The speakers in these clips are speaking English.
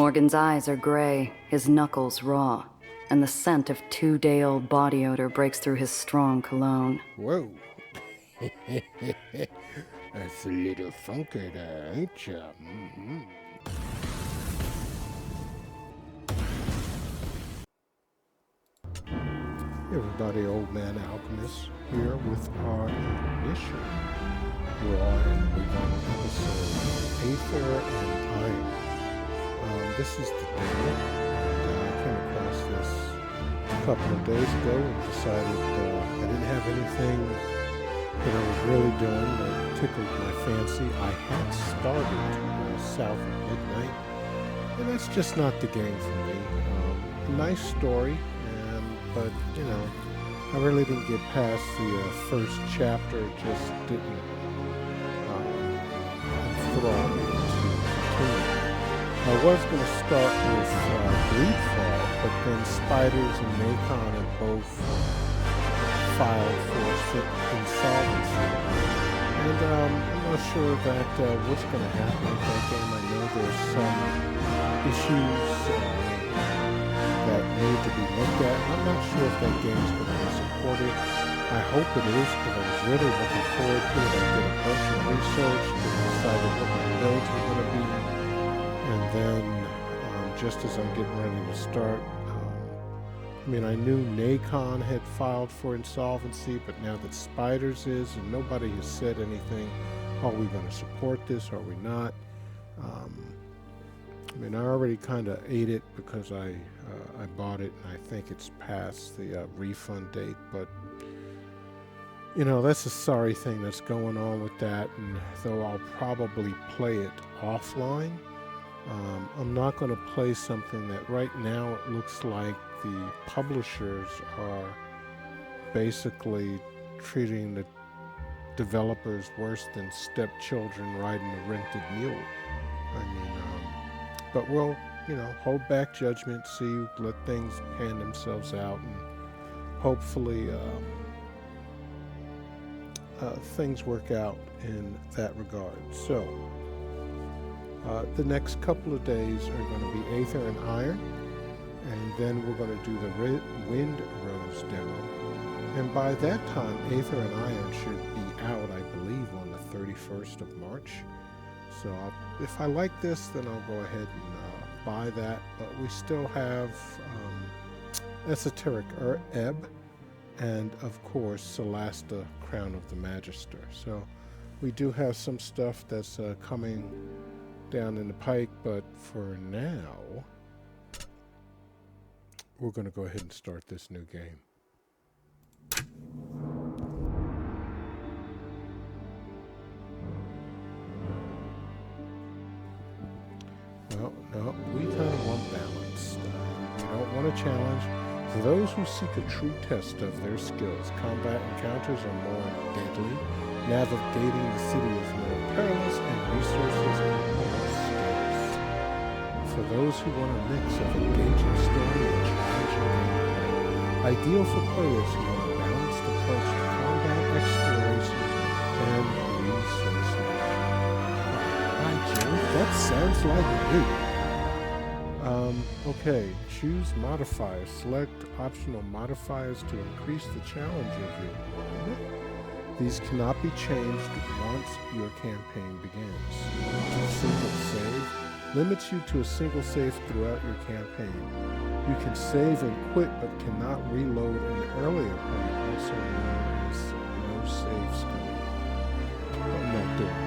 Morgan's eyes are gray, his knuckles raw, and the scent of 2-day-old body odor breaks through his strong cologne. Whoa. That's a little funky there, ain't ya? Mm-hmm. Hey everybody, Old Man Alchemist here with our mission. We're on episode Aether and Iron. This is the demo, and I came across this a couple of days ago and decided I didn't have anything that I was really doing that tickled my fancy. I had started South of Midnight, and that's just not the game for me. A nice story, but you know, I really didn't get past the first chapter. It just didn't enthrall me to continue. I was going to start with Greedfall, but then Spiders and Nacon had both filed for insolvency. And I'm not sure that what's going to happen with that game. I know there's some issues that need to be looked at. I'm not sure if that game's going to be supported. I hope it is, because I was really looking forward to it. I did a bunch of research and decided what my builds were going to be. And then, just as I'm getting ready to start, I mean, I knew Nacon had filed for insolvency, but now that Spiders is, and nobody has said anything, are we going to support this, are we not? I mean, I already kind of ate it because I bought it, and I think it's past the refund date, but you know, that's a sorry thing that's going on with that, and though I'll probably play it offline, I'm not going to play something that right now it looks like the publishers are basically treating the developers worse than stepchildren riding a rented mule. I mean, but we'll, you know, hold back judgment, see, let things pan themselves out, and hopefully things work out in that regard. So, the next couple of days are going to be Aether and Iron, and then we're going to do the Wind Rose demo. And by that time, Aether and Iron should be out, I believe, on the 31st of March. So if I like this, then I'll go ahead and buy that. But we still have Esoteric Ebb, and of course, Celasta, Crown of the Magister. So we do have some stuff that's coming down in the pike, but for now, we're going to go ahead and start this new game. Well, no, we kind of want balance. We don't want a challenge. For those who seek a true test of their skills, combat encounters are more deadly, navigating the city is more perilous, and resources are more scarce. For those who want a mix of engaging story and challenging gameplay, ideal for players who want a balanced approach to combat, exploration, and resource management. By Jove, that sounds like me. Okay, choose modifiers. Select optional modifiers to increase the challenge of your run. These cannot be changed once your campaign begins. Single save limits you to a single save throughout your campaign. You can save and quit, but cannot reload an earlier point, also known as no save scumming. I'm not doing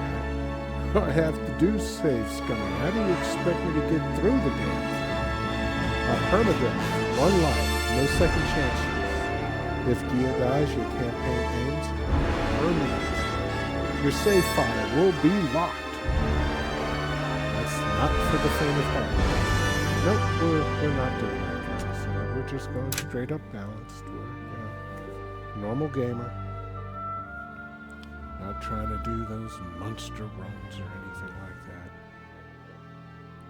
that. I have to do save scumming. How do you expect me to get through the game? Permadeath, 1 life, no second chances. If Gia dies, your campaign ends permanently. Your save file will be locked. That's not for the faint of heart. Nope, we're not doing that, guys. We're just going straight up balanced. We're, you know, normal gamer. Not trying to do those monster runs or anything like that.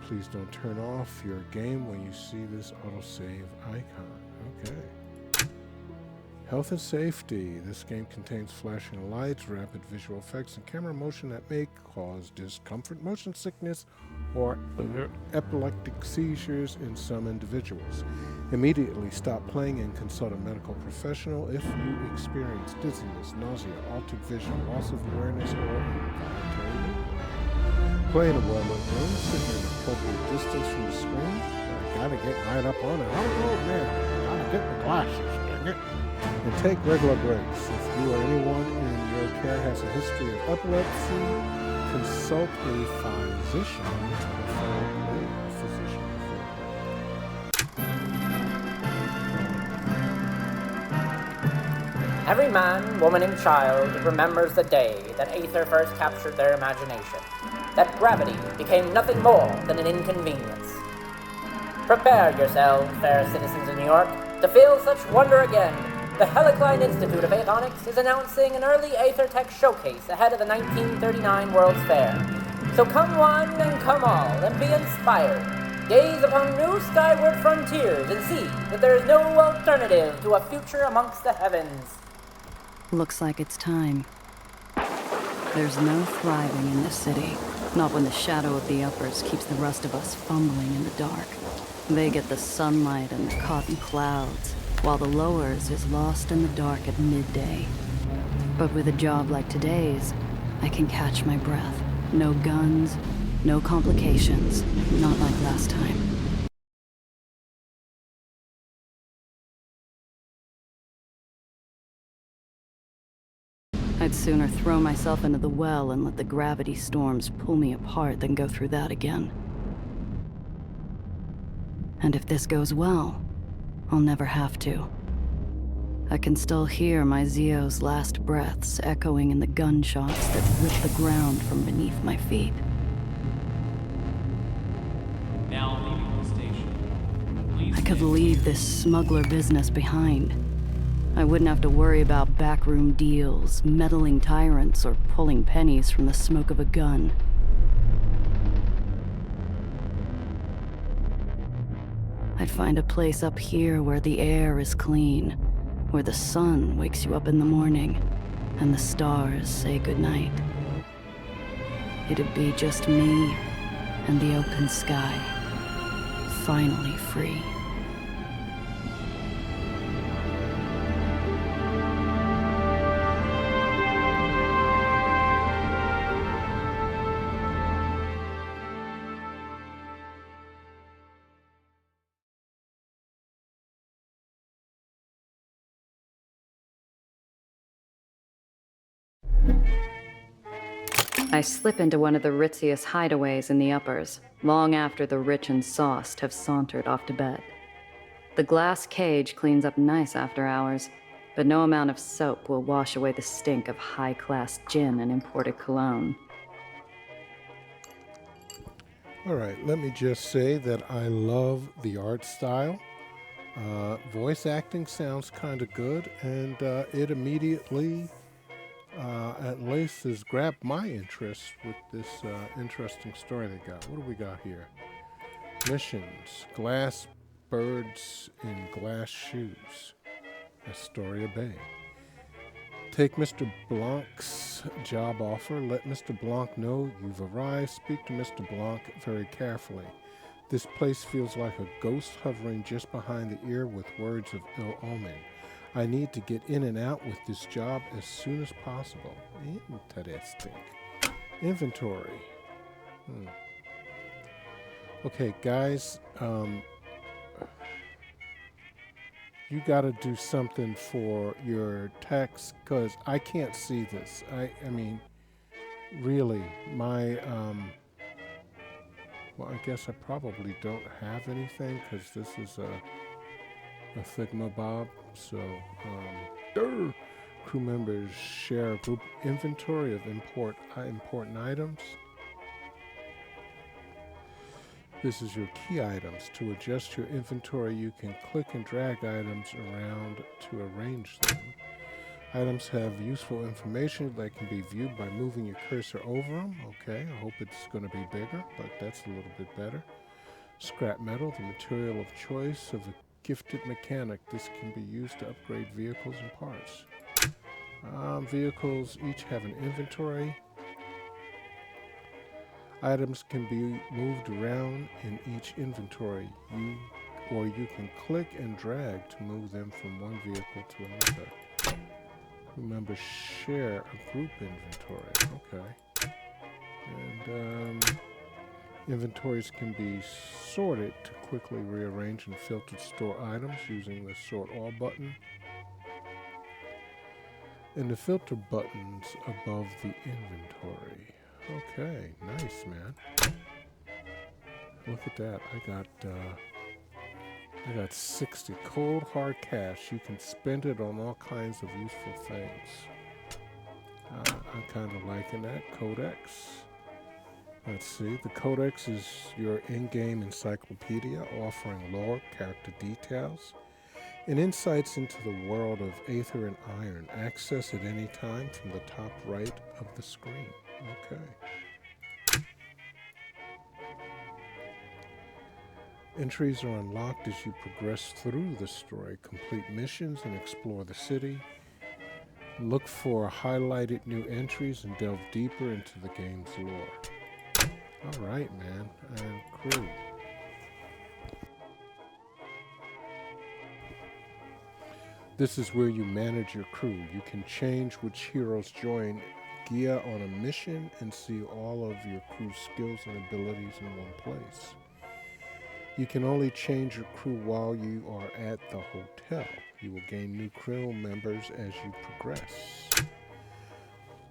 Please don't turn off your game when you see this autosave icon. Okay. Health and safety. This game contains flashing lights, rapid visual effects, and camera motion that may cause discomfort, motion sickness, or epileptic seizures in some individuals. Immediately stop playing and consult a medical professional if you experience dizziness, nausea, altered vision, loss of awareness, or involuntary movement. Play in a well-lit room, sit in an appropriate distance from the screen. I gotta get right up on it. Oh man, gotta get my glasses, dang it. And take regular breaks. If you or anyone in your care has a history of epilepsy, consult a physician Every man, woman, and child remembers the day that Aether first captured their imagination, that gravity became nothing more than an inconvenience. Prepare yourselves, fair citizens of New York, to feel such wonder again. The Helicline Institute of Avionics is announcing an early Aether Tech showcase ahead of the 1939 World's Fair. So come one and come all, and be inspired. Gaze upon new skyward frontiers and see that there is no alternative to a future amongst the heavens. Looks like it's time. There's no thriving in this city, not when the shadow of the uppers keeps the rest of us fumbling in the dark. They get the sunlight and the cotton clouds, while the lowers is lost in the dark at midday. But with a job like today's, I can catch my breath. No guns, no complications, not like last time. I'd sooner throw myself into the well and let the gravity storms pull me apart than go through that again. And if this goes well, I'll never have to. I can still hear my Zio's last breaths echoing in the gunshots that rip the ground from beneath my feet. Now leaving the station. Please I could leave this smuggler business behind. I wouldn't have to worry about backroom deals, meddling tyrants, or pulling pennies from the smoke of a gun. I'd find a place up here where the air is clean, where the sun wakes you up in the morning, and the stars say goodnight. It'd be just me and the open sky, finally free. I slip into one of the ritziest hideaways in the uppers, long after the rich and sauced have sauntered off to bed. The glass cage cleans up nice after hours, but no amount of soap will wash away the stink of high-class gin and imported cologne. All right, let me just say that I love the art style. Voice acting sounds kind of good, and it immediately at least has grabbed my interest with this interesting story they got. What do we got here? Missions. Glass birds in glass shoes. Astoria Bay. Take Mr. Blanc's job offer. Let Mr. Blanc know you've arrived. Speak to Mr. Blanc very carefully. This place feels like a ghost hovering just behind the ear with words of ill omen. I need to get in and out with this job as soon as possible. Interesting. Inventory. Okay, guys, you gotta do something for your text, because I can't see this. I mean, really, my, well, I guess I probably don't have anything, because this is a Thingamabob. So, crew members share a group inventory of important items. This is your key items. To adjust your inventory, you can click and drag items around to arrange them. Items have useful information that can be viewed by moving your cursor over them. Okay, I hope it's going to be bigger, but that's a little bit better. Scrap metal, the material of choice of a gifted mechanic. This can be used to upgrade vehicles and parts. Vehicles each have an inventory. Items can be moved around in each inventory. You can click and drag to move them from one vehicle to another. Crew members share a group inventory. Okay. And inventories can be sorted to quickly rearrange and filter store items using the Sort All button and the filter buttons above the inventory. Okay, nice, man. Look at that. I got 60 cold hard cash. You can spend it on all kinds of useful things. I'm kind of liking that. Codex. Let's see. The Codex is your in-game encyclopedia offering lore, character details, and insights into the world of Aether and Iron. Access at any time from the top right of the screen. Okay. Entries are unlocked as you progress through the story, complete missions, and explore the city. Look for highlighted new entries and delve deeper into the game's lore. All right, man. And crew. This is where you manage your crew. You can change which heroes join Gia on a mission and see all of your crew's skills and abilities in one place. You can only change your crew while you are at the hotel. You will gain new crew members as you progress.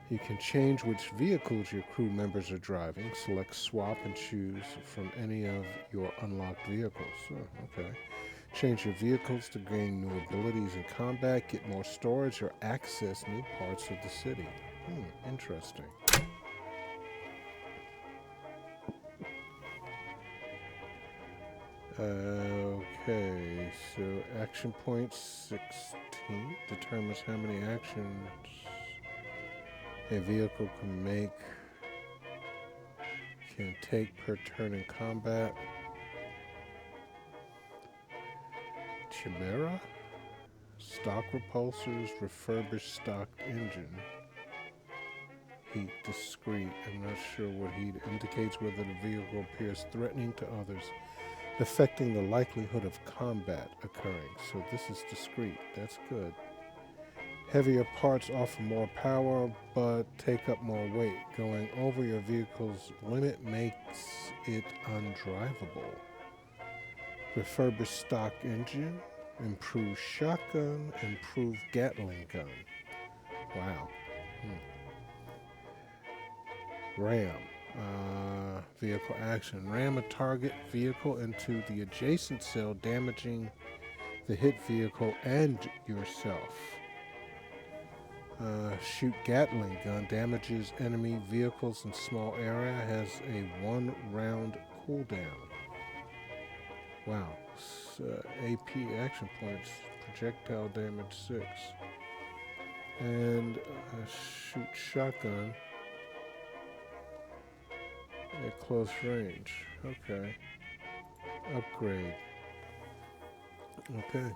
You can change which vehicles your crew members are driving. Select swap and choose from any of your unlocked vehicles. Okay. Change your vehicles to gain new abilities in combat, get more storage, or access new parts of the city. Interesting. Okay, so action point 16 determines how many actions a vehicle can take per turn in combat. Chimera, stock repulsors, refurbished stock engine. Heat, discreet. I'm not sure what heat indicates whether the vehicle appears threatening to others, affecting the likelihood of combat occurring. So this is discreet. That's good. Heavier parts offer more power, but take up more weight. Going over your vehicle's limit makes it undrivable. Refurbished stock engine, improved shotgun, improved Gatling gun. Wow. Ram. Vehicle action. Ram a target vehicle into the adjacent cell, damaging the hit vehicle and yourself. Shoot Gatling gun. Damages enemy vehicles in small area. Has a 1 round cooldown. Wow. AP action points. Projectile damage 6. And shoot shotgun at close range. Okay. Upgrade. Okay.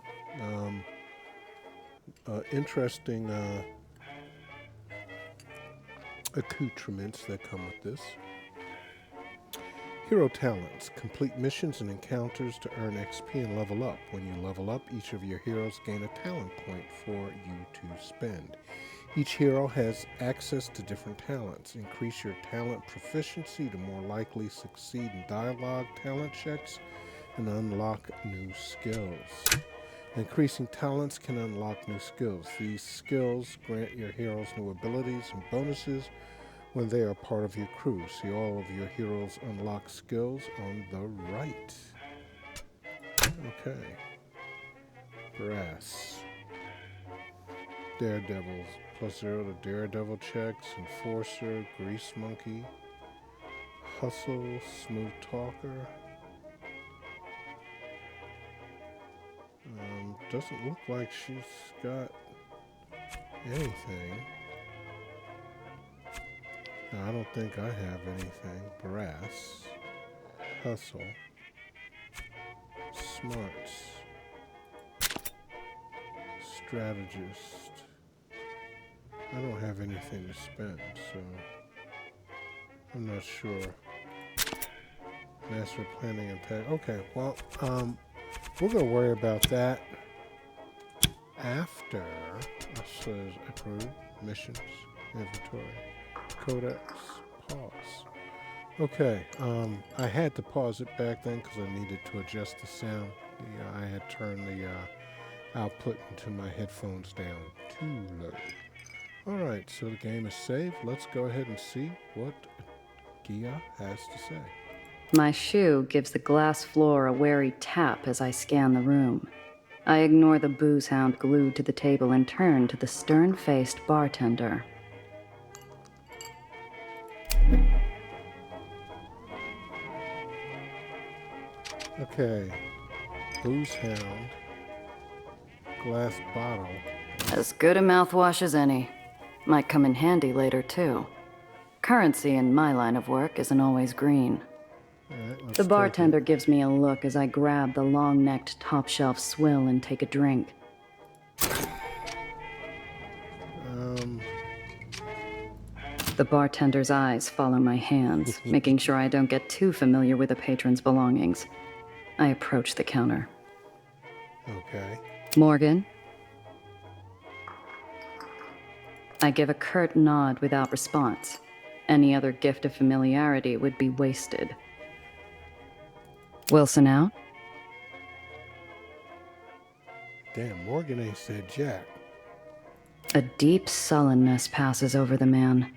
Interesting accoutrements that come with this. Hero talents. Complete missions and encounters to earn XP and level up. When you level up, each of your heroes gain a talent point for you to spend. Each hero has access to different talents. Increase your talent proficiency to more likely succeed in dialogue talent checks and unlock new skills. Increasing talents can unlock new skills. These skills grant your heroes new abilities and bonuses when they are part of your crew. See all of your heroes' unlock skills on the right. Okay. Brass. Daredevils. +0 to Daredevil checks. Enforcer. Grease Monkey. Hustle. Smooth Talker. Doesn't look like she's got anything. No, I don't think I have anything. Brass. Hustle. Smarts. strategist. I don't have anything to spend, so I'm not sure. Master planning and tech. Okay, well, we're gonna worry about that after. It says approve missions, inventory, codex, pause. Okay, I had to pause it back then because I needed to adjust the sound. I had turned the output into my headphones down too low. Alright, so the game is saved. Let's go ahead and see what Gia has to say. My shoe gives the glass floor a wary tap as I scan the room. I ignore the booze hound glued to the table and turn to the stern-faced bartender. Okay, booze hound, glass bottle. As good a mouthwash as any. Might come in handy later, too. Currency in my line of work isn't always green. Alright, let's The take bartender it. gives me a look as I grab the long-necked top-shelf swill and take a drink. The bartender's eyes follow my hands, making sure I don't get too familiar with the patron's belongings. I approach the counter. Okay. Morgan? I give a curt nod without response. Any other gift of familiarity would be wasted. Wilson out? Damn, Morgan ain't said jack. A deep sullenness passes over the man.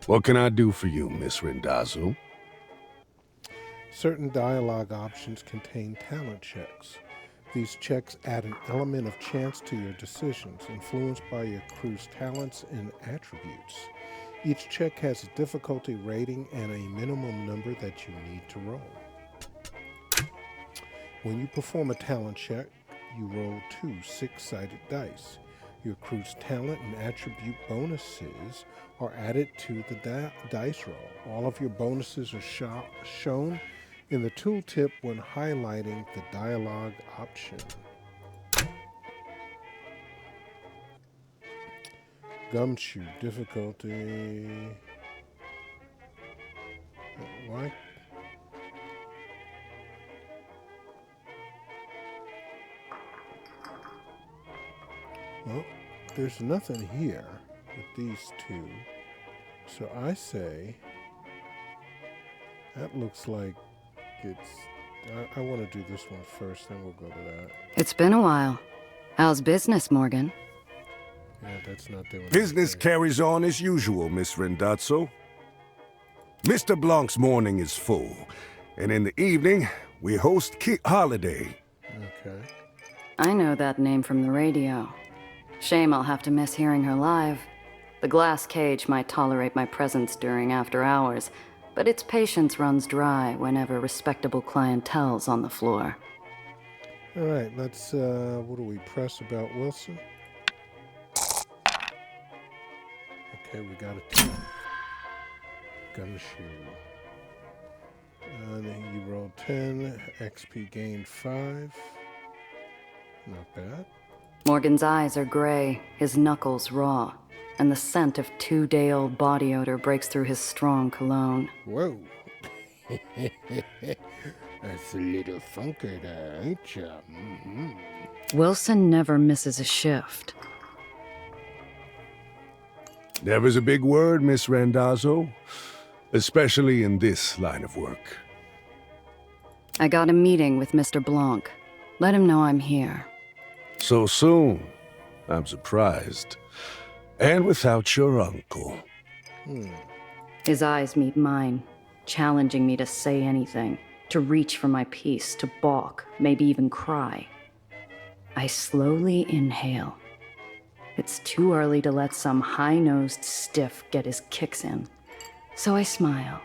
What can I do for you, Miss Rendazzo? Certain dialogue options contain talent checks. These checks add an element of chance to your decisions, influenced by your crew's talents and attributes. Each check has a difficulty rating and a minimum number that you need to roll. When you perform a talent check, you roll 2 6-sided dice. Your crew's talent and attribute bonuses are added to the dice roll. All of your bonuses are shown in the tooltip when highlighting the dialogue option. Gumshoe difficulty. Why? Well, there's nothing here with these two. So I say that looks like it's. I want to do this one first, then we'll go to that. It's been a while. How's business, Morgan? Yeah, that's not doing Business anything. carries on as usual, Miss Rendazzo. Mr. Blanc's morning is full, and in the evening, we host Holiday. Okay. I know that name from the radio. Shame I'll have to miss hearing her live. The glass cage might tolerate my presence during after hours, but its patience runs dry whenever respectable clientele's on the floor. All right, let's, what do we press about Wilson? Okay, we got a 2. Gumshoe. And then you rolled 10, XP gained 5. Not bad. Morgan's eyes are gray, his knuckles raw, and the scent of 2-day-old body odor breaks through his strong cologne. Whoa. That's a little funky there, ain't ya? Mm-hmm. Wilson never misses a shift. Never's a big word, Miss Rendazzo, especially in this line of work. I got a meeting with Mr. Blanc. Let him know I'm here. So soon? I'm surprised. And without your uncle. His eyes meet mine, challenging me to say anything, to reach for my piece, to balk, maybe even cry. I slowly inhale. It's too early to let some high-nosed stiff get his kicks in, so I smile.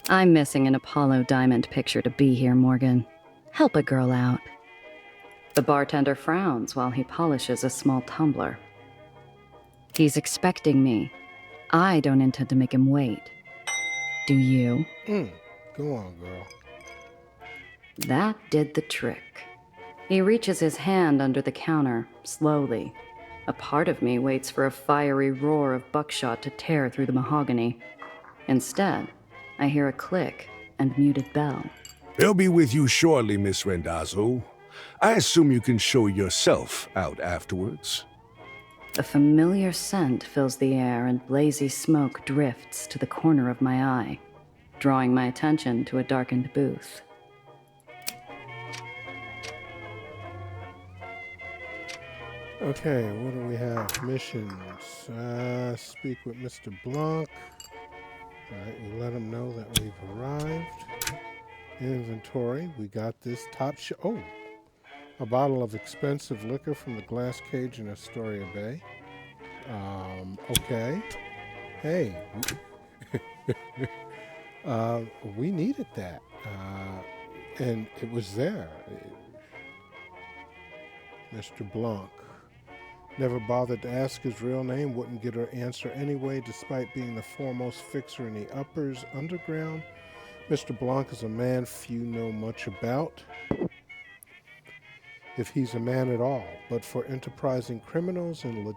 I'm missing an Apollo Diamond picture to be here, Morgan. Help a girl out. The bartender frowns while he polishes a small tumbler. He's expecting me. I don't intend to make him wait. Do you? Go on, girl. That did the trick. He reaches his hand under the counter, slowly. A part of me waits for a fiery roar of buckshot to tear through the mahogany. Instead, I hear a click and muted bell. They'll be with you shortly, Miss Rendazzo. I assume you can show yourself out afterwards. A familiar scent fills the air and blazy smoke drifts to the corner of my eye, drawing my attention to a darkened booth. Okay, what do we have? Missions. Speak with Mr. Blanc. Alright, we let him know that we've arrived. Inventory. We got this top oh! A bottle of expensive liquor from the glass cage in Astoria Bay. Okay. Hey. We needed that. And it was there. Mr. Blanc. Never bothered to ask his real name, wouldn't get her answer anyway, despite being the foremost fixer in the uppers underground. Mr. Blanc is a man few know much about, if he's a man at all, but for enterprising criminals and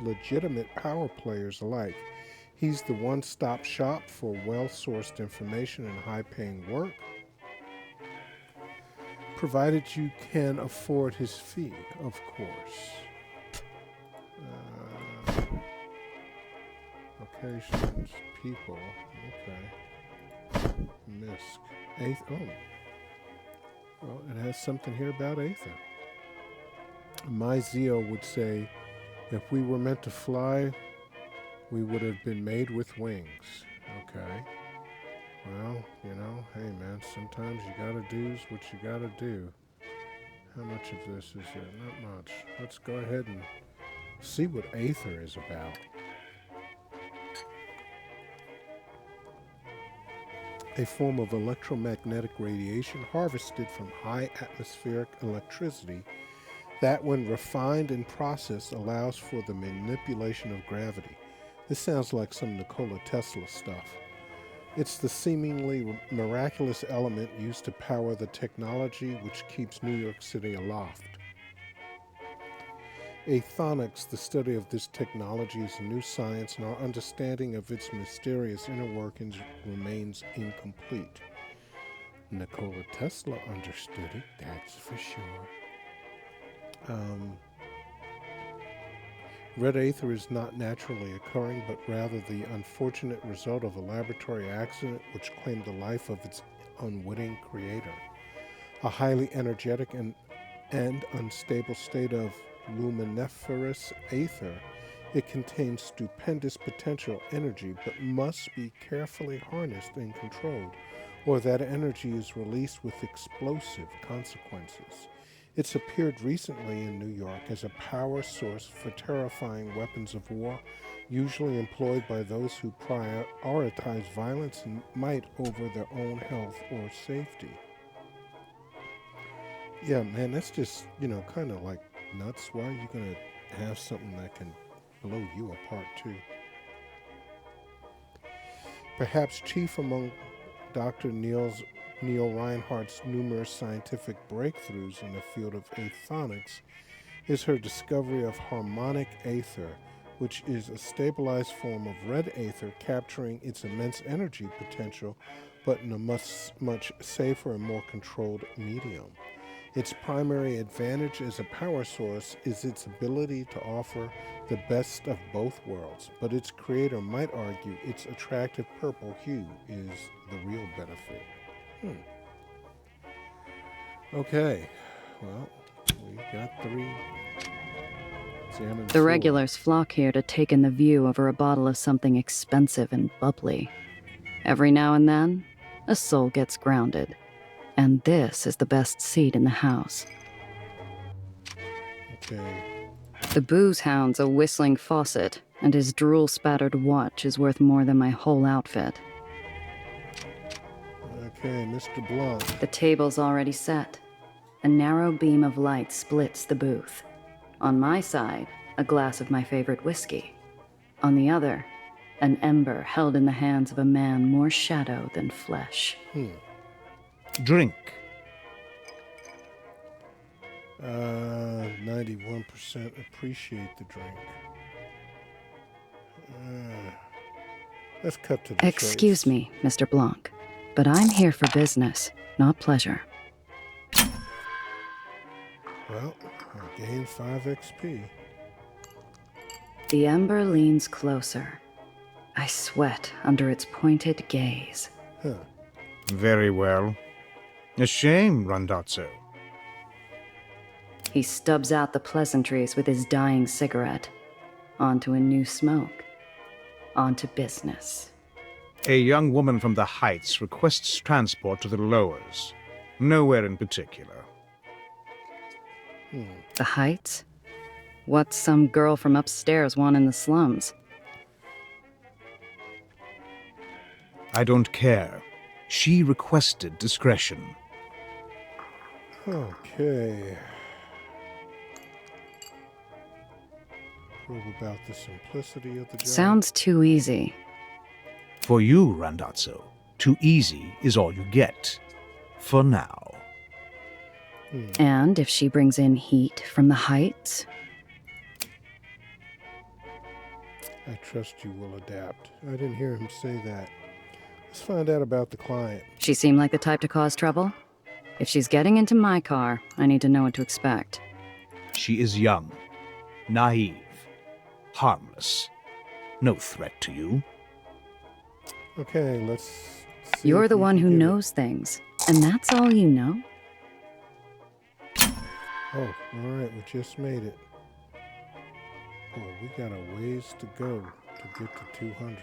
legitimate power players alike, he's the one-stop shop for well-sourced information and high-paying work, provided you can afford his fee, of course. Locations, people, okay. Misk. Aether. Oh. Well, it has something here about Aether. My Zeo would say, if we were meant to fly, we would have been made with wings. Okay. Well, you know, hey man, sometimes you gotta do what you gotta do. How much of this is there? Not much. Let's go ahead and see what Aether is about. A form of electromagnetic radiation harvested from high atmospheric electricity that, when refined and processed, allows for the manipulation of gravity. This sounds like some Nikola Tesla stuff. It's the seemingly miraculous element used to power the technology which keeps New York City aloft. Aethonics, the study of this technology, is a new science, and our understanding of its mysterious inner workings remains incomplete. Nikola Tesla understood it, that's for sure. Red Aether is not naturally occurring, but rather the unfortunate result of a laboratory accident which claimed the life of its unwitting creator. A highly energetic and unstable state of luminiferous aether, it contains stupendous potential energy, but must be carefully harnessed and controlled, or that energy is released with explosive consequences. It's appeared recently in New York as a power source for terrifying weapons of war, usually employed by those who prioritize violence and might over their own health or safety. Yeah, man, that's just, kind of like nuts. Why are you going to have something that can blow you apart, too? Perhaps chief among Dr. Neil Reinhardt's numerous scientific breakthroughs in the field of aethonics is her discovery of harmonic aether, which is a stabilized form of red aether capturing its immense energy potential, but in a much safer and more controlled medium. Its primary advantage as a power source is its ability to offer the best of both worlds, but its creator might argue its attractive purple hue is the real benefit. Okay, well, we got 3. Examine The regulars flock here to take in the view over a bottle of something expensive and bubbly. Every now and then, a soul gets grounded. And this is the best seat in the house. Okay. The booze hound's a whistling faucet, and his drool-spattered watch is worth more than my whole outfit. Okay, Mr. Blanc. The table's already set. A narrow beam of light splits the booth. On my side, a glass of my favorite whiskey. On the other, an ember held in the hands of a man more shadow than flesh. Drink. 91% appreciate the drink. Let's cut to the Excuse chase. me, Mr. Blanc, but I'm here for business, not pleasure. Well, I gained 5 XP. The ember leans closer. I sweat under its pointed gaze. Huh. Very well. A shame, Randazzo. He stubs out the pleasantries with his dying cigarette. Onto a new smoke. Onto business. A young woman from the Heights requests transport to the lowers. Nowhere in particular. The Heights? What's some girl from upstairs want in the slums? I don't care. She requested discretion. Okay. Prove about the simplicity of the job. Sounds too easy. For you, Randazzo, too easy is all you get. For now. And if she brings in heat from the Heights? I trust you will adapt. I didn't hear him say that. Let's find out about the client. She seem like the type to cause trouble? If she's getting into my car, I need to know what to expect. She is young, naive, harmless. No threat to you. Okay, let's see You're if the we one can who get it. knows things, and that's all you know? Oh, alright, we just made it. Oh, we got a ways to go to get to 200.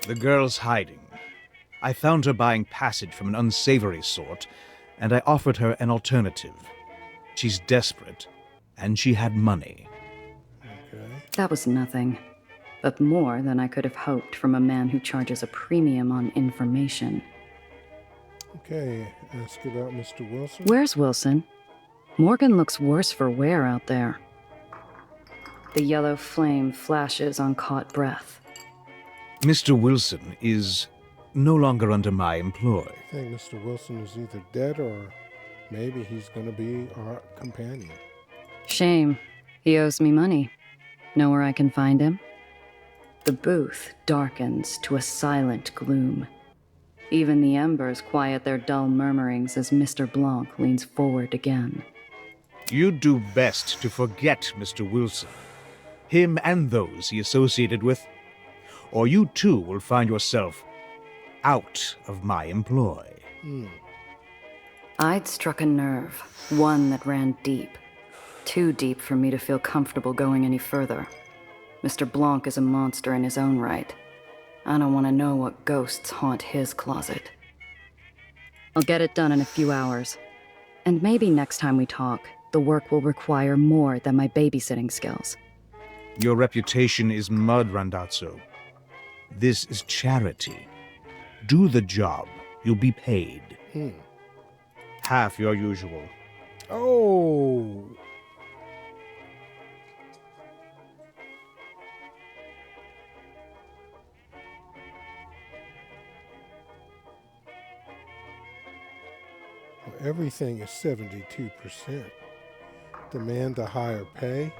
The girl's hiding. I found her buying passage from an unsavory sort, and I offered her an alternative. She's desperate, and she had money. Okay. That was nothing, but more than I could have hoped from a man who charges a premium on information. Okay, ask about Mr. Wilson. Where's Wilson? Morgan looks worse for wear out there. The yellow flame flashes on caught breath. Mr. Wilson is no longer under my employ. I think Mr. Wilson is either dead or maybe he's going to be our companion. Shame. He owes me money. Know where I can find him? The booth darkens to a silent gloom. Even the embers quiet their dull murmurings as Mr. Blanc leans forward again. You'd do best to forget Mr. Wilson. Him and those he associated with. Or you too will find yourself out of my employ. I'd struck a nerve, one that ran deep. Too deep for me to feel comfortable going any further. Mr. Blanc is a monster in his own right. I don't want to know what ghosts haunt his closet. I'll get it done in a few hours. And maybe next time we talk, the work will require more than my babysitting skills. Your reputation is mud, Randazzo. This is charity. Do the job. You'll be paid. Half your usual. Oh! Well, everything is 72%. Demand a higher pay.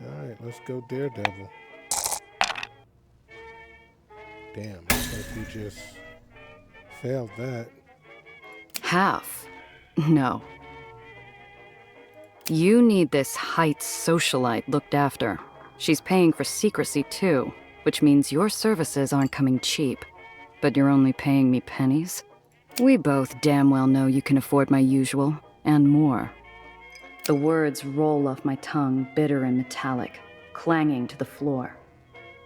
Alright, let's go Daredevil. Damn, looks like we just failed that. Half? No. You need this Heights socialite looked after. She's paying for secrecy too, which means your services aren't coming cheap. But you're only paying me pennies? We both damn well know you can afford my usual, and more. The words roll off my tongue, bitter and metallic, clanging to the floor.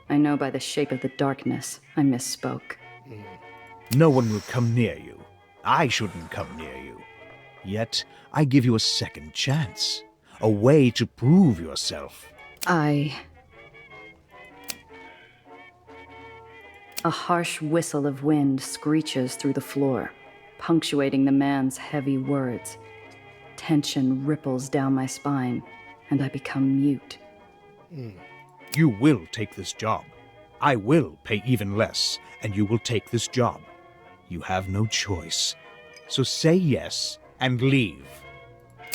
I know by the shape of the darkness I misspoke. No one will come near you. I shouldn't come near you. Yet, I give you a second chance. A way to prove yourself. A harsh whistle of wind screeches through the floor, punctuating the man's heavy words. Tension ripples down my spine, and I become mute. You will take this job. I will pay even less, and you will take this job. You have no choice. So say yes and leave.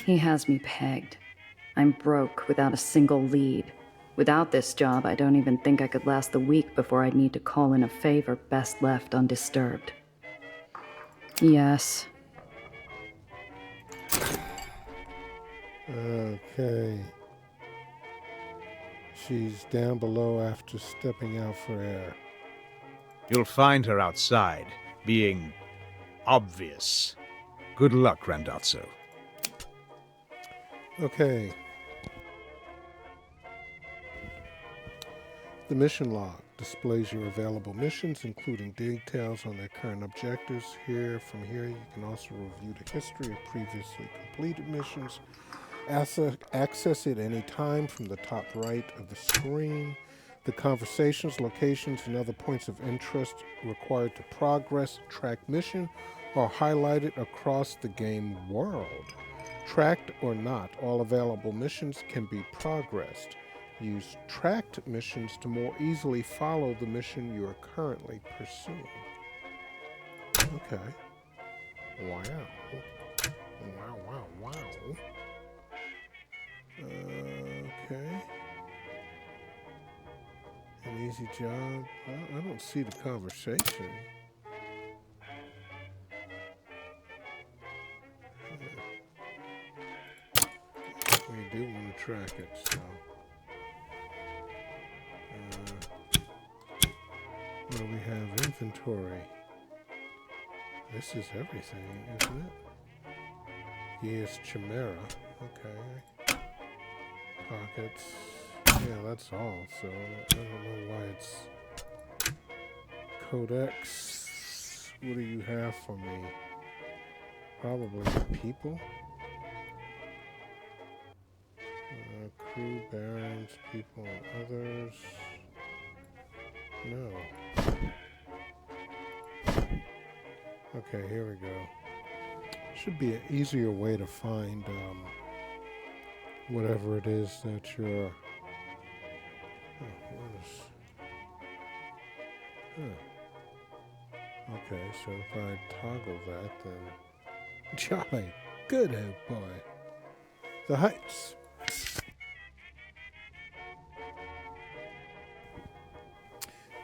He has me pegged. I'm broke without a single lead. Without this job, I don't even think I could last the week before I'd need to call in a favor best left undisturbed. Yes. Okay. She's down below after stepping out for air. You'll find her outside, being obvious. Good luck, Randazzo. Okay. The mission log displays your available missions, including details on their current objectives. From here, you can also review the history of previously completed missions. Access it any time from the top right of the screen. The conversations, locations, and other points of interest required to progress track mission are highlighted across the game world. Tracked or not, all available missions can be progressed. Use tracked missions to more easily follow the mission you are currently pursuing. Okay. Wow. Wow, wow, wow. Okay. An easy job. I don't see the conversation. We do want to track it, so. What do we have? Inventory. This is everything, isn't it? Yes, Chimera. Okay. Pockets. Yeah, that's all. So I don't know why it's Codex. What do you have for me? Probably people. Crew, barons, people, and others. No. Okay, here we go. Should be an easier way to find whatever it is that you're. Okay, so if I toggle that, then Charlie, good head boy. The Heights.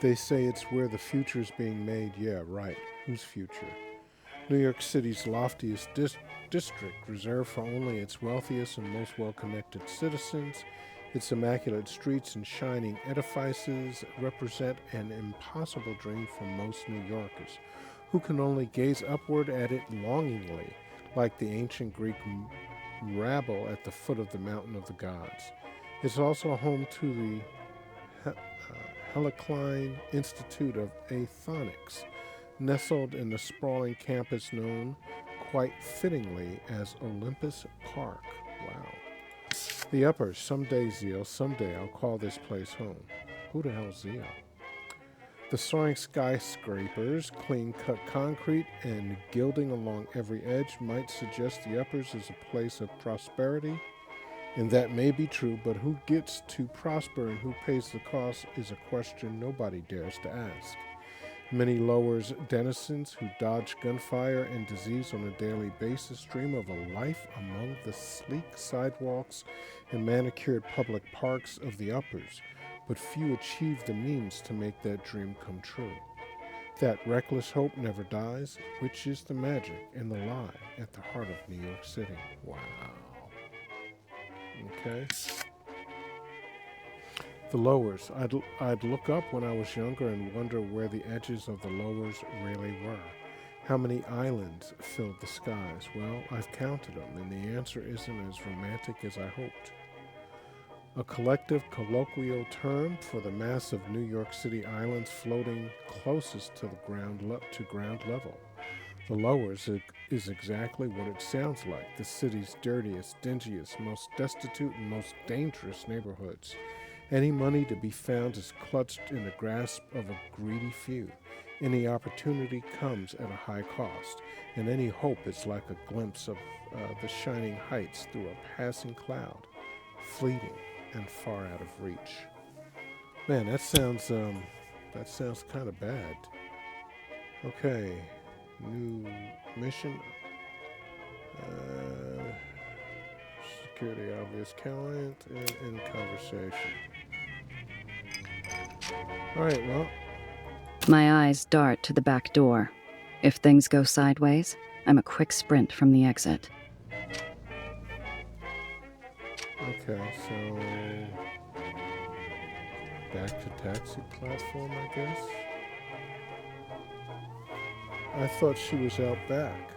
They say it's where the future's being made. Yeah, right. Whose future? New York City's loftiest district, reserved for only its wealthiest and most well-connected citizens. Its immaculate streets and shining edifices represent an impossible dream for most New Yorkers, who can only gaze upward at it longingly, like the ancient Greek rabble at the foot of the mountain of the gods. It's also home to the Helicline Institute of Aethonics, nestled in the sprawling campus known quite fittingly as Olympus Park. Wow. The Uppers. Someday, Zeal, someday I'll call this place home. Who the hell's Zeal? The soaring skyscrapers, clean-cut concrete, and gilding along every edge might suggest the Uppers is a place of prosperity. And that may be true, but who gets to prosper and who pays the cost is a question nobody dares to ask. Many Lowers denizens who dodge gunfire and disease on a daily basis dream of a life among the sleek sidewalks and manicured public parks of the Uppers, but few achieve the means to make that dream come true. That reckless hope never dies, which is the magic and the lie at the heart of New York City. Wow. Okay. The Lowers. I'd look up when I was younger and wonder where the edges of the Lowers really were. How many islands filled the skies? Well, I've counted them, and the answer isn't as romantic as I hoped. A collective colloquial term for the mass of New York City islands floating closest to the ground level. The Lowers is exactly what it sounds like, the city's dirtiest, dingiest, most destitute, and most dangerous neighborhoods. Any money to be found is clutched in the grasp of a greedy few. Any opportunity comes at a high cost, and any hope is like a glimpse of the shining heights through a passing cloud, fleeting and far out of reach. Man, that sounds kind of bad. Okay, New mission. Security obvious client and in conversation. Alright, well. My eyes dart to the back door. If things go sideways, I'm a quick sprint from the exit. Okay, so back to taxi platform, I guess. I thought she was out back.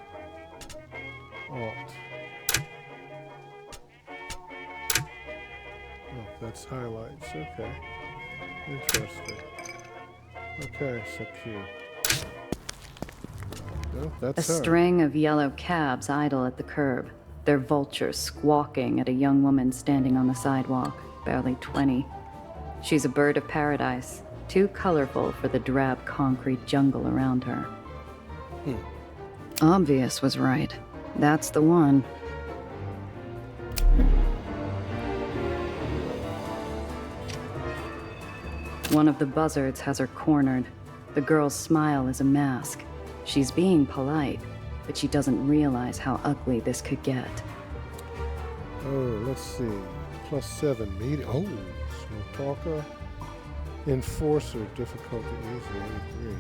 Alt. Oh, that's highlights. Okay. Interesting. Okay, so cute. No, that's A her. string of yellow cabs idle at the curb, their vultures squawking at a young woman standing on the sidewalk, barely 20. She's a bird of paradise, too colorful for the drab concrete jungle around her. Obvious was right. That's the one. One of the buzzards has her cornered. The girl's smile is a mask. She's being polite, but she doesn't realize how ugly this could get. Oh, let's see. +7 medium. Oh, smooth talker. Enforcer, difficulty easy, 83.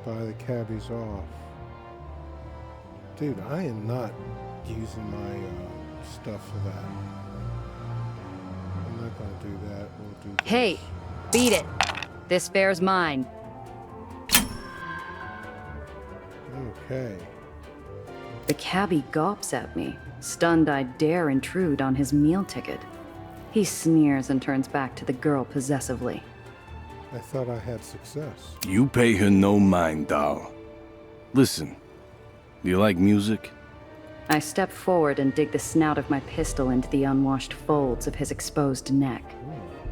Buy the cabbies off. Dude, I am not using my stuff for that. I'm not gonna do that. We'll do this. Hey, beat it. This fare's mine. Okay. The cabbie gawps at me, stunned I dare intrude on his meal ticket. He sneers and turns back to the girl possessively. I thought I had success. You pay her no mind, doll. Listen, do you like music? I step forward and dig the snout of my pistol into the unwashed folds of his exposed neck.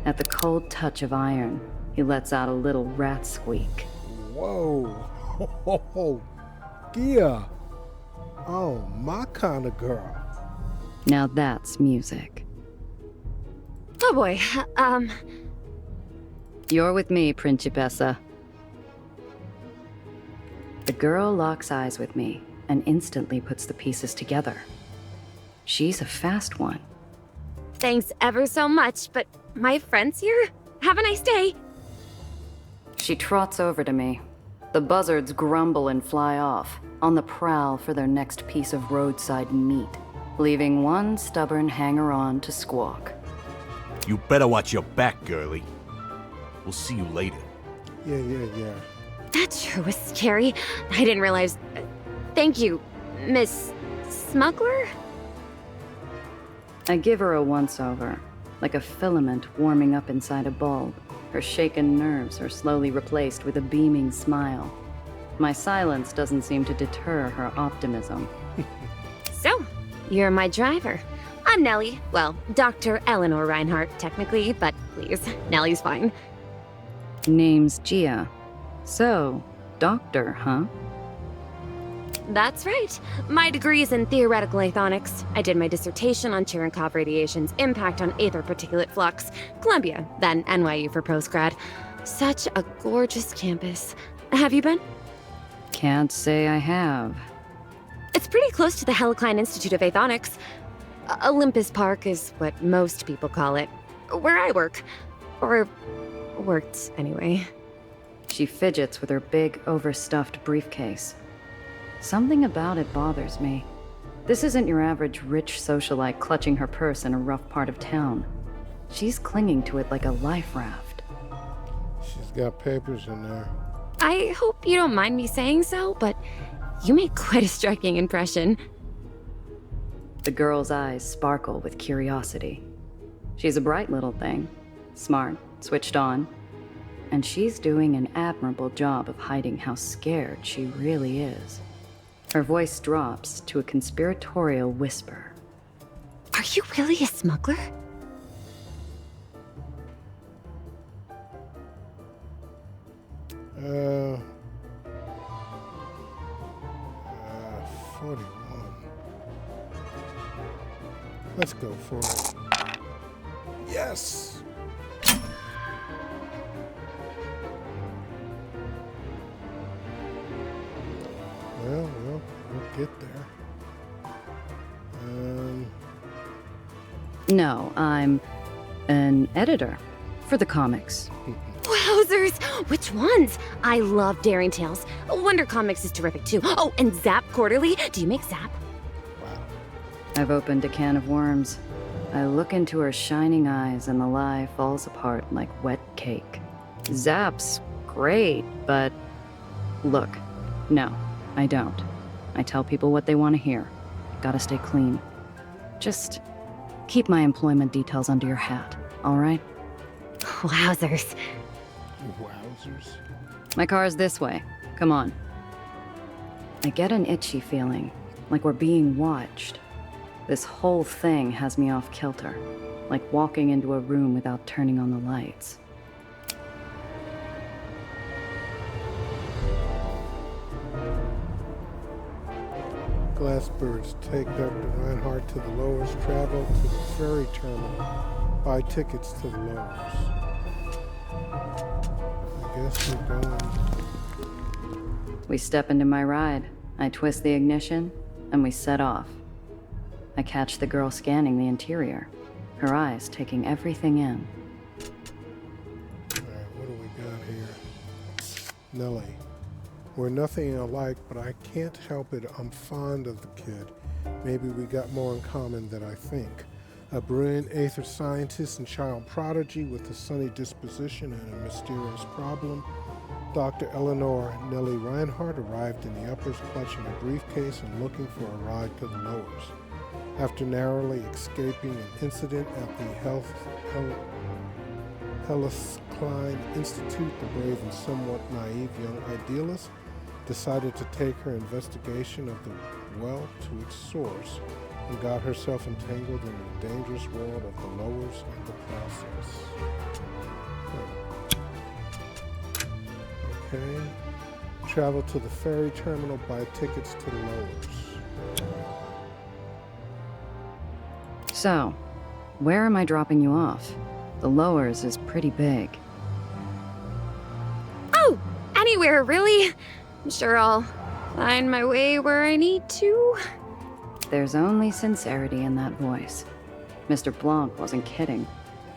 At the cold touch of iron, he lets out a little rat squeak. Whoa. Ho, ho, ho. Gia. Oh, my kind of girl. Now that's music. Oh boy, You're with me, Principessa. The girl locks eyes with me and instantly puts the pieces together. She's a fast one. thanks ever so much, but my friend's here? Have a nice day. She trots over to me. The buzzards grumble and fly off, on the prowl for their next piece of roadside meat, leaving one stubborn hanger-on to squawk. You better watch your back, girlie. We'll see you later. Yeah. That sure was scary. I didn't realize... Thank you, Miss Smuggler? I give her a once-over, like a filament warming up inside a bulb. Her shaken nerves are slowly replaced with a beaming smile. My silence doesn't seem to deter her optimism. So, you're my driver. I'm Nellie. Well, Dr. Eleanor Reinhardt, technically, but please, Nellie's fine. Name's Gia. So, doctor, huh? That's right. My degree is in theoretical aethonics. I did my dissertation on Cherenkov radiation's impact on Aether particulate flux. Columbia, then NYU for postgrad. Such a gorgeous campus. Have you been? Can't say I have. It's pretty close to the Helicline Institute of Aethonics. Olympus Park is what most people call it. Where I work. Or worked, anyway. She fidgets with her big, overstuffed briefcase. Something about it bothers me. This isn't your average rich socialite clutching her purse in a rough part of town. She's clinging to it like a life raft. She's got papers in there. I hope you don't mind me saying so, but you make quite a striking impression. The girl's eyes sparkle with curiosity. She's a bright little thing. Smart, switched on. And she's doing an admirable job of hiding how scared she really is. Her voice drops to a conspiratorial whisper. Are you really a smuggler? Uh, 41. Let's go for it. Yes! We'll get there. No, I'm an editor for the comics. Wowzers! Which ones? I love Daring Tales. Wonder Comics is terrific too. Oh, and Zap Quarterly. Do you make Zap? Wow. I've opened a can of worms. I look into her shining eyes and the lie falls apart like wet cake. Zap's great, but look, no, I don't. I tell people what they want to hear. Gotta stay clean. Just keep my employment details under your hat, all right? Wowzers. Wowzers. My car's this way. Come on. I get an itchy feeling, like we're being watched. This whole thing has me off kilter, like walking into a room without turning on the lights. Glassbirds take Dr. Reinhardt to the lowers, travel to the ferry terminal, buy tickets to the lowers. I guess we're going. We step into my ride. I twist the ignition, and we set off. I catch the girl scanning the interior, her eyes taking everything in. Alright, what do we got here? Nellie. We're nothing alike, but I can't help it. I'm fond of the kid. Maybe we got more in common than I think. A brilliant Aether scientist and child prodigy with a sunny disposition and a mysterious problem. Dr. Eleanor Nellie Reinhardt arrived in the uppers clutching a briefcase and looking for a ride to the lowers. After narrowly escaping an incident at the Hellas Klein Institute, the brave and somewhat naive young idealist decided to take her investigation of the well to its source and got herself entangled in the dangerous world of the lowers in the process. Okay. Travel to the ferry terminal, buy tickets to the lowers. So, where am I dropping you off? The lowers is pretty big. Oh, anywhere, really. I'm sure I'll find my way where I need to. There's only sincerity in that voice. Mr. Blanc wasn't kidding.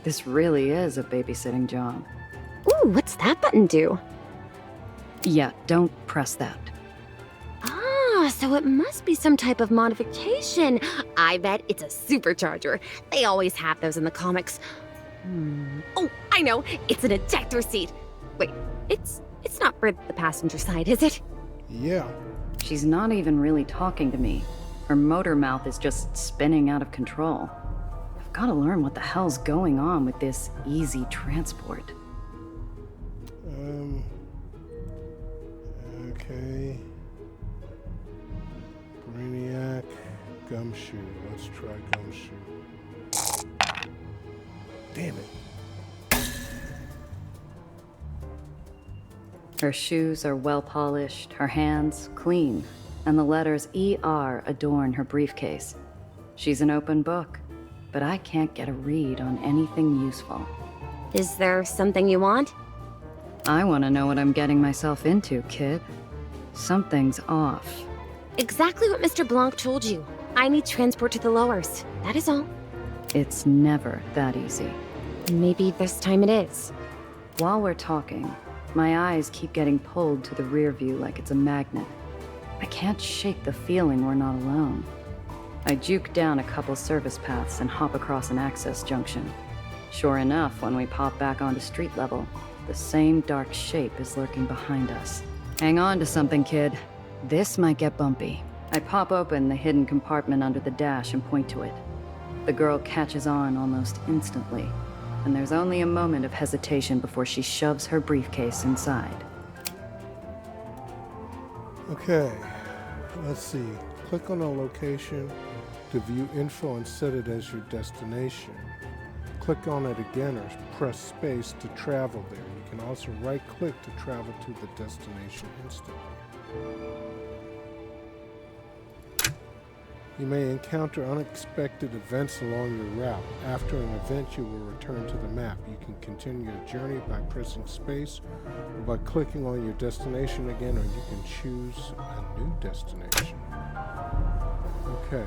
This really is a babysitting job. Ooh, what's that button do? Yeah, don't press that. Ah, so it must be some type of modification. I bet it's a supercharger. They always have those in the comics. Oh, I know. It's an ejector seat. Wait, it's not for the passenger side, is it? Yeah. She's not even really talking to me. Her motor mouth is just spinning out of control. I've got to learn what the hell's going on with this easy transport. Okay. Brainiac, Gumshoe. Let's try Gumshoe. Damn it. Her shoes are well polished, her hands clean, and the letters ER adorn her briefcase. She's an open book, but I can't get a read on anything useful. Is there something you want? I want to know what I'm getting myself into, kid. Something's off. Exactly what Mr. Blanc told you. I need transport to the lowers. That is all. It's never that easy. Maybe this time it is. While we're talking, my eyes keep getting pulled to the rear view like it's a magnet. I can't shake the feeling we're not alone. I juke down a couple service paths and hop across an access junction. Sure enough, when we pop back onto street level, the same dark shape is lurking behind us. Hang on to something, kid. This might get bumpy. I pop open the hidden compartment under the dash and point to it. The girl catches on almost instantly, and there's only a moment of hesitation before she shoves her briefcase inside. Okay, let's see. Click on a location to view info and set it as your destination. Click on it again or press space to travel there. You can also right-click to travel to the destination instantly. You may encounter unexpected events along your route. After an event, you will return to the map. You can continue your journey by pressing space or by clicking on your destination again, or you can choose a new destination. Okay.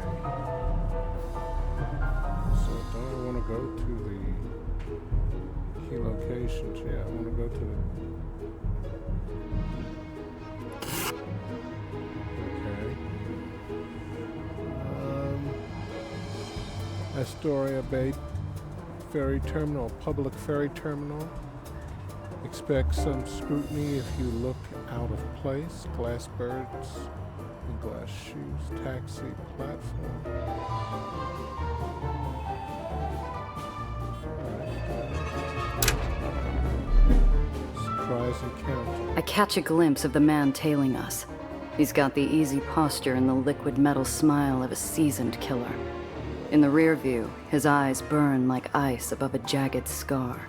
So don't I want to go to the key locations? Yeah, I want to go to the... Astoria Bay Ferry Terminal, public ferry terminal. Expect some scrutiny if you look out of place. Glass birds and glass shoes. Taxi platform. Surprise encounter. I catch a glimpse of the man tailing us. He's got the easy posture and the liquid metal smile of a seasoned killer. In the rear view, his eyes burn like ice above a jagged scar.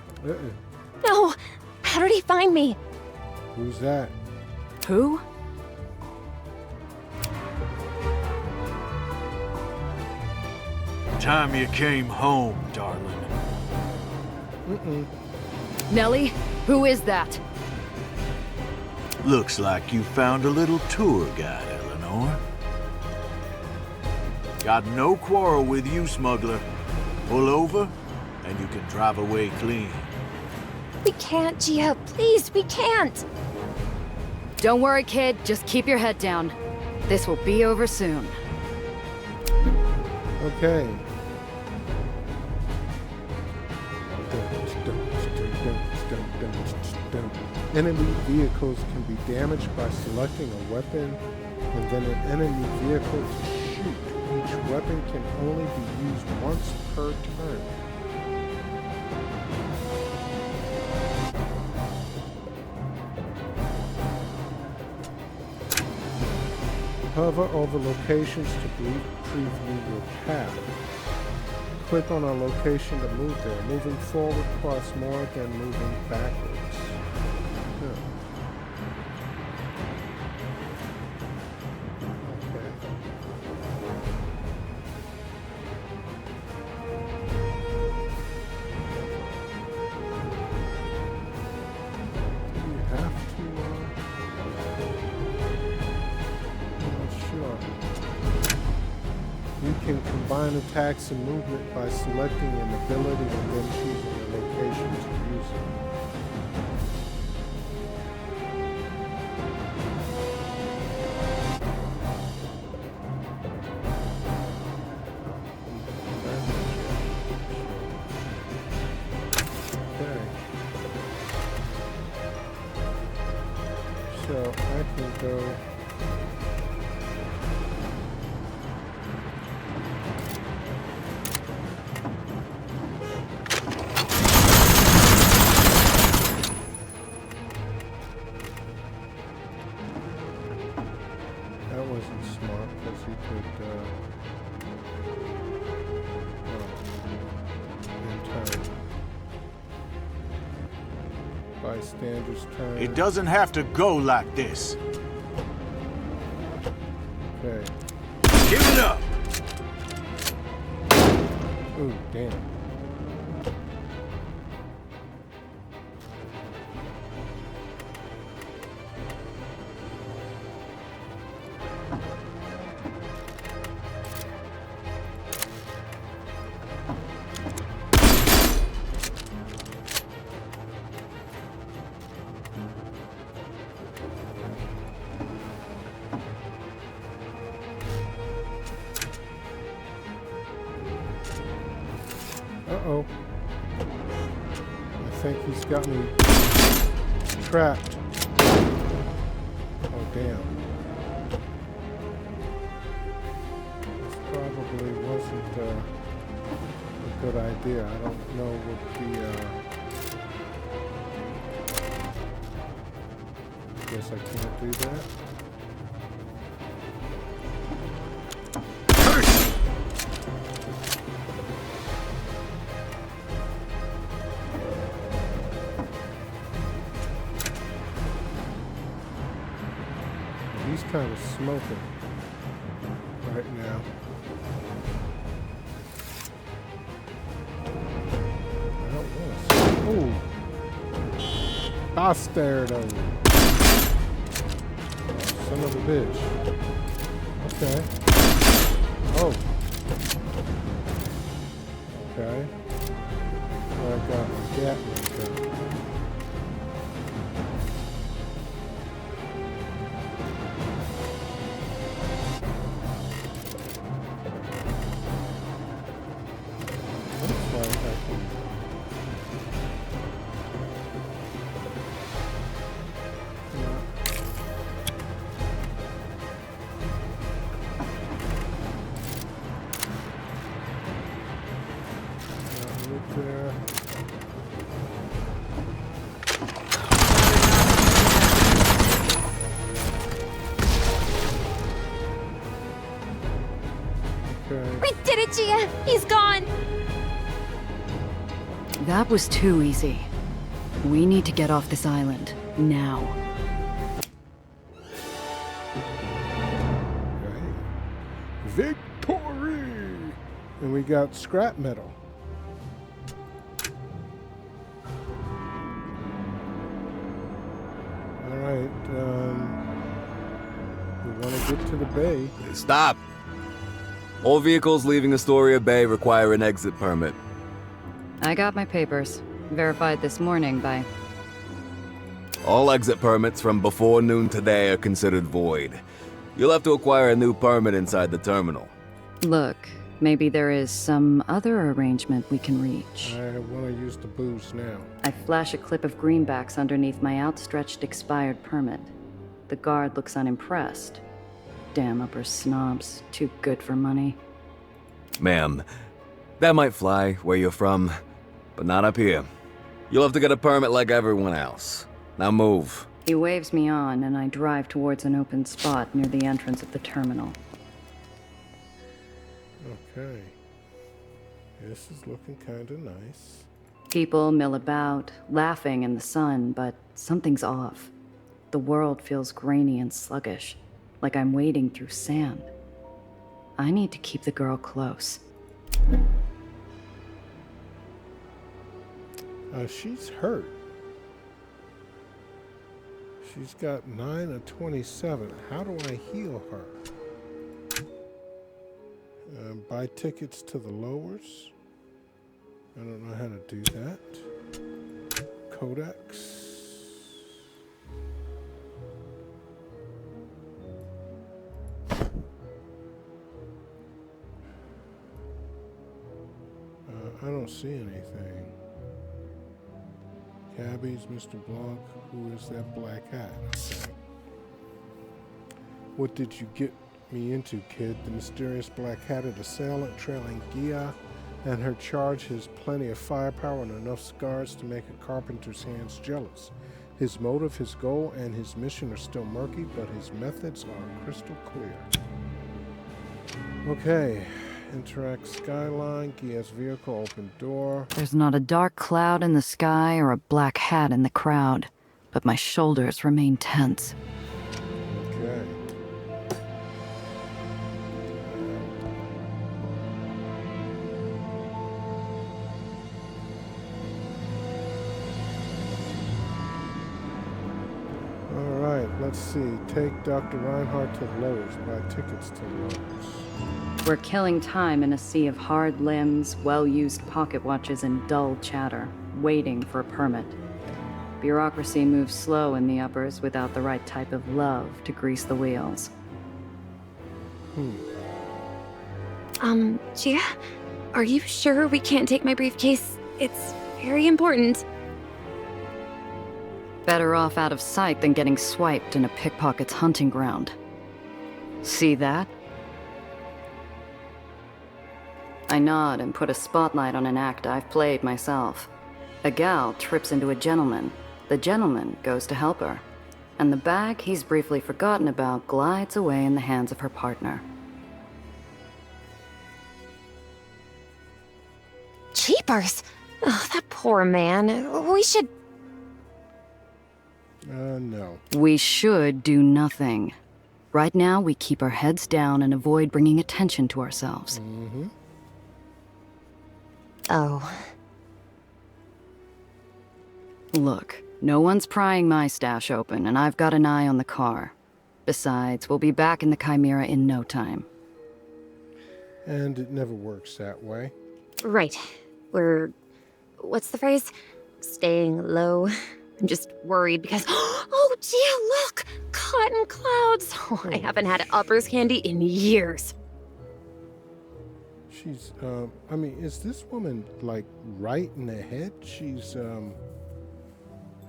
No! How did he find me? Who's that? Who? Time you came home, darling. Nellie? Who is that? Looks like you found a little tour guide, Eleanor. Got no quarrel with you, smuggler. Pull over, and you can drive away clean. We can't, Gia. Please, we can't. Don't worry, kid. Just keep your head down. This will be over soon. Okay. Enemy vehicles can be damaged by selecting a weapon and then an enemy vehicle to shoot. Each weapon can only be used once per turn. Hover over locations to preview your path. Click on a location to move there. Moving forward costs more than moving backwards. Combine attacks and movement by selecting an ability and then choosing a location to use it. Okay. So I can go... Bystander's turn. It doesn't have to go like this. Okay. Give it up! Ooh, damn. Uh-oh. I think he's got me trapped. Oh, damn. This probably wasn't a good idea. I don't know what the... Guess I can't do that. He's kind of smoking right now. Bastardo. Son of a bitch. Okay. Oh. Okay. I got my Gatling gun. Looks like I can. There. Okay. We did it, Gia! He's gone! That was too easy. We need to get off this island, now. Okay. Victory! And we got scrap metal. Alright, we want to get to the bay. Stop! All vehicles leaving Astoria Bay require an exit permit. I got my papers. Verified this morning by... All exit permits from before noon today are considered void. You'll have to acquire a new permit inside the terminal. Look, maybe there is some other arrangement we can reach. I want to use the booze now. I flash a clip of greenbacks underneath my outstretched expired permit. The guard looks unimpressed. Damn upper snobs, too good for money. Ma'am, that might fly where you're from, but not up here. You'll have to get a permit like everyone else. Now move. He waves me on, and I drive towards an open spot near the entrance of the terminal. Okay. This is looking kind of nice. People mill about, laughing in the sun, but something's off. The world feels grainy and sluggish, like I'm wading through sand. I need to keep the girl close. She's hurt. She's got 9 of 27. How do I heal her? Buy tickets to the lowers. I don't know how to do that. Codex. I don't see anything. Cabbies, Mr. Blanc, who is that black hat? Okay. What did you get me into, kid? The mysterious black-hatted assailant trailing Gia and her charge has plenty of firepower and enough scars to make a carpenter's hands jealous. His motive, his goal, and his mission are still murky, but his methods are crystal clear. Okay. Interact skyline, Gia's vehicle, open door. There's not a dark cloud in the sky or a black hat in the crowd, but my shoulders remain tense. Okay. Alright, let's see. Take Dr. Reinhardt to the lowers. Buy tickets to the lowers. We're killing time in a sea of hard limbs, well-used pocket watches, and dull chatter, waiting for a permit. Bureaucracy moves slow in the uppers without the right type of love to grease the wheels. Gia? Are you sure we can't take my briefcase? It's very important. Better off out of sight than getting swiped in a pickpocket's hunting ground. See that? I nod and put a spotlight on an act I've played myself. A gal trips into a gentleman. The gentleman goes to help her. And the bag he's briefly forgotten about glides away in the hands of her partner. Jeepers! Oh, that poor man. We should... No. We should do nothing. Right now, we keep our heads down and avoid bringing attention to ourselves. Mm-hmm. Oh. Look, No one's prying my stash open, and I've got an eye on the car. Besides, we'll be back in the Chimera in no time. And it never works that way. Right. We're... what's the phrase? Staying low. I'm just worried because... oh dear, look! Cotton clouds! Oh, I haven't had uppers candy in years. She's, I mean, is this woman, like, right in the head? She's,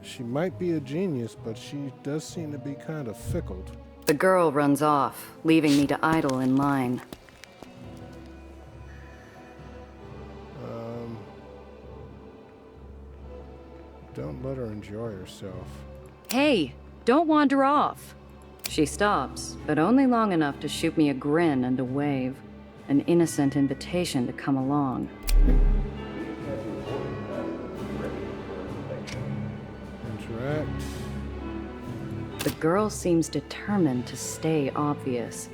she might be a genius, but she does seem to be kind of fickle. The girl runs off, leaving me to idle in line. Don't let her enjoy herself. Hey, don't wander off. She stops, but only long enough to shoot me a grin and a wave. An innocent invitation to come along. Interact. The girl seems determined to stay obvious.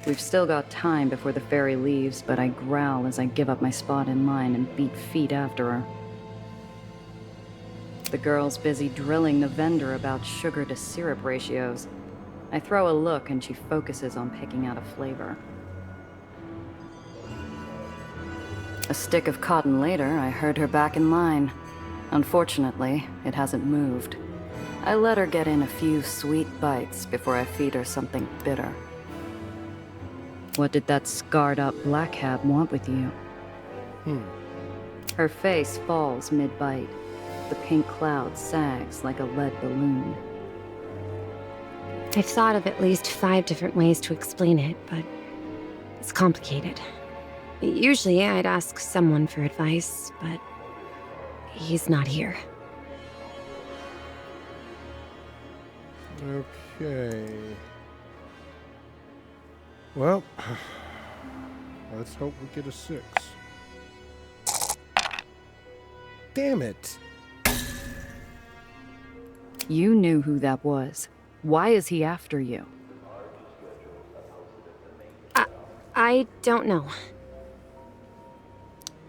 We've still got time before the ferry leaves, but I growl as I give up my spot in line and beat feet after her. The girl's busy drilling the vendor about sugar to syrup ratios. I throw a look and she focuses on picking out a flavor. A stick of cotton later, I heard her back in line. Unfortunately, it hasn't moved. I let her get in a few sweet bites before I feed her something bitter. What did that scarred-up black hat want with you? Her face falls mid-bite. The pink cloud sags like a lead balloon. I've thought of at least 5 different ways to explain it, but it's complicated. Usually I'd ask someone for advice, but he's not here. Okay. Well, let's hope we get a 6. Damn it! You knew who that was. Why is he after you? I don't know.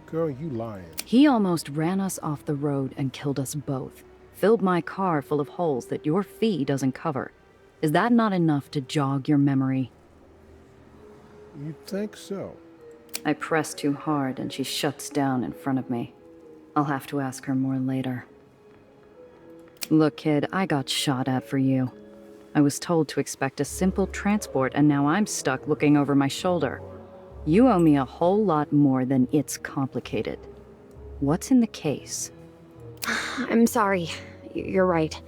Girl, you lying. He almost ran us off the road and killed us both. Filled my car full of holes that your fee doesn't cover. Is that not enough to jog your memory? You'd think so. I press too hard and she shuts down in front of me. I'll have to ask her more later. Look, kid, I got shot at for you. I was told to expect a simple transport, and now I'm stuck looking over my shoulder. You owe me a whole lot more than it's complicated. What's in the case? I'm sorry. You're right.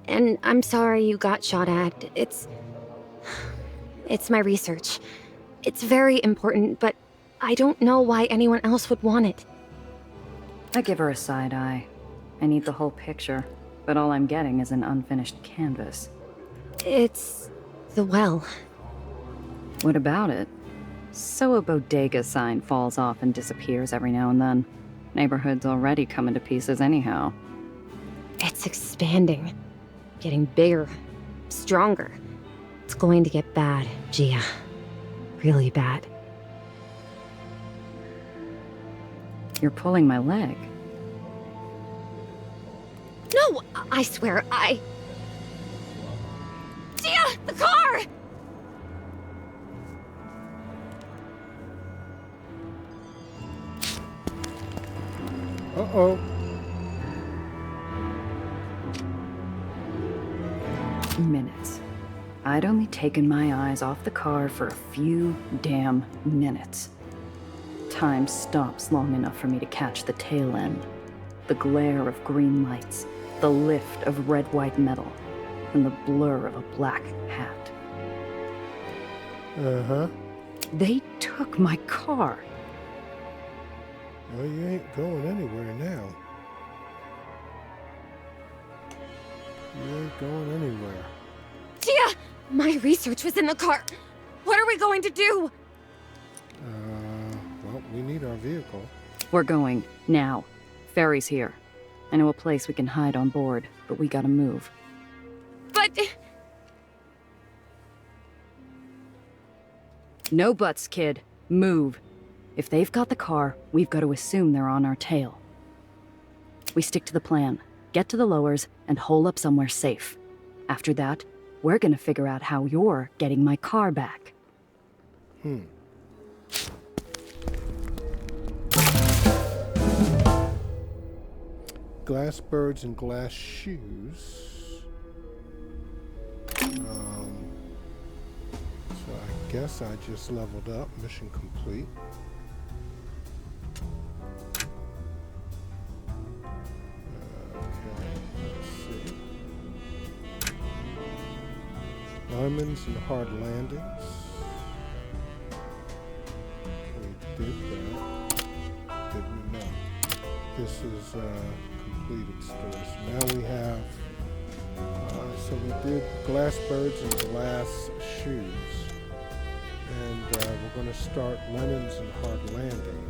And I'm sorry you got shot at. It's my research. It's very important, but I don't know why anyone else would want it. I give her a side eye. I need the whole picture, but all I'm getting is an unfinished canvas. It's the well. What about it? So a bodega sign falls off and disappears every now and then. Neighborhood's already coming to pieces anyhow. It's expanding. Getting bigger. Stronger. It's going to get bad, Gia. Really bad. You're pulling my leg. No! I swear, Gia! The car! Uh-oh. Minutes. I'd only taken my eyes off the car for a few damn minutes. Time stops long enough for me to catch the tail end. The glare of green lights, the lift of red-white metal, and the blur of a black hat. Uh-huh. They took my car. Well, you ain't going anywhere now. You ain't going anywhere. Gia! My research was in the car. What are we going to do? Well, we need our vehicle. We're going, now. Ferry's here. I know a place we can hide on board, but we gotta move. But... No buts, kid. Move. If they've got the car, we've got to assume they're on our tail. We stick to the plan. get to the lowers and hole up somewhere safe. After that, we're gonna figure out how you're getting my car back. Glass birds and glass shoes. So I guess I just leveled up. Mission complete. Okay, let's see. Lemons and hard landings. We did that. Did we not? This is completed stores. Now we have, so we did glass birds and glass shoes. And we're going to start lemons and hard landing.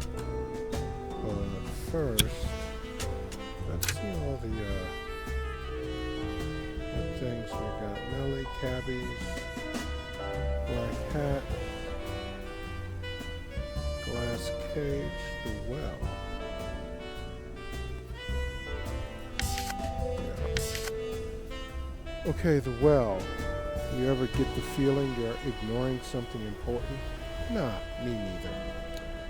But first, let's see all the things we got. Nelly, cabbies, black hat, glass cage, the well. Yeah. Okay, the well. You ever get the feeling you're ignoring something important? Nah, me neither.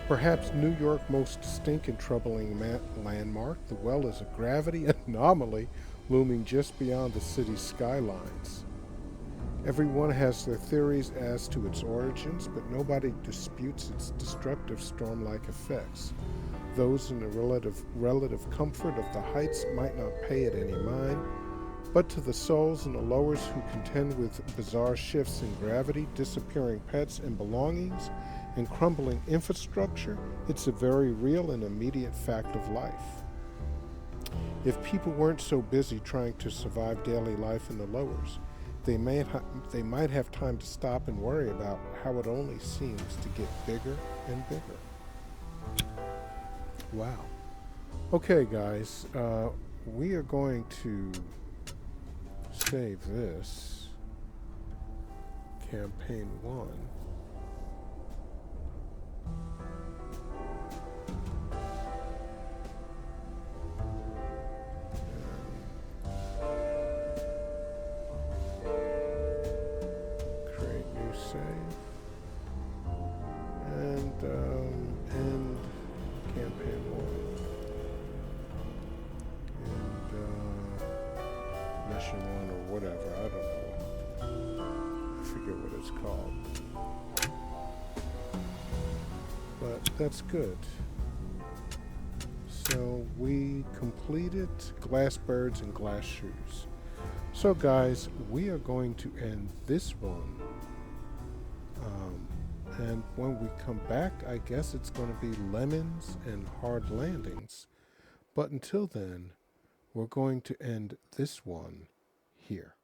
Perhaps New York's most distinct and troubling landmark, the well is a gravity anomaly looming just beyond the city's skylines. Everyone has their theories as to its origins, but nobody disputes its destructive storm-like effects. Those in the relative comfort of the heights might not pay it any mind, but to the souls in the lowers who contend with bizarre shifts in gravity, disappearing pets and belongings, and crumbling infrastructure, it's a very real and immediate fact of life. If people weren't so busy trying to survive daily life in the lowers, they might have time to stop and worry about how it only seems to get bigger and bigger. Wow. Okay, guys, we are going to save this. Campaign 1. Create new save. And end campaign 1. And mission 1 or whatever, I don't know. I forget what it's called. But that's good. So we completed glass birds and glass shoes. So guys, we are going to end this one. And when we come back, I guess it's going to be lemons and hard landings. But until then, we're going to end this one here.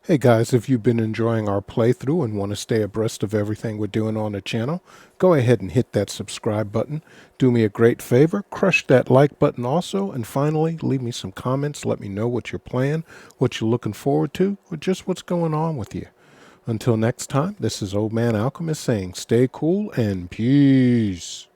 Hey guys, if you've been enjoying our playthrough and want to stay abreast of everything we're doing on the channel, go ahead and hit that subscribe button. Do me a great favor, crush that like button also, and finally, leave me some comments. Let me know what you're playing, what you're looking forward to, or just what's going on with you. Until next time, this is Old Man Alchemist saying stay cool and peace.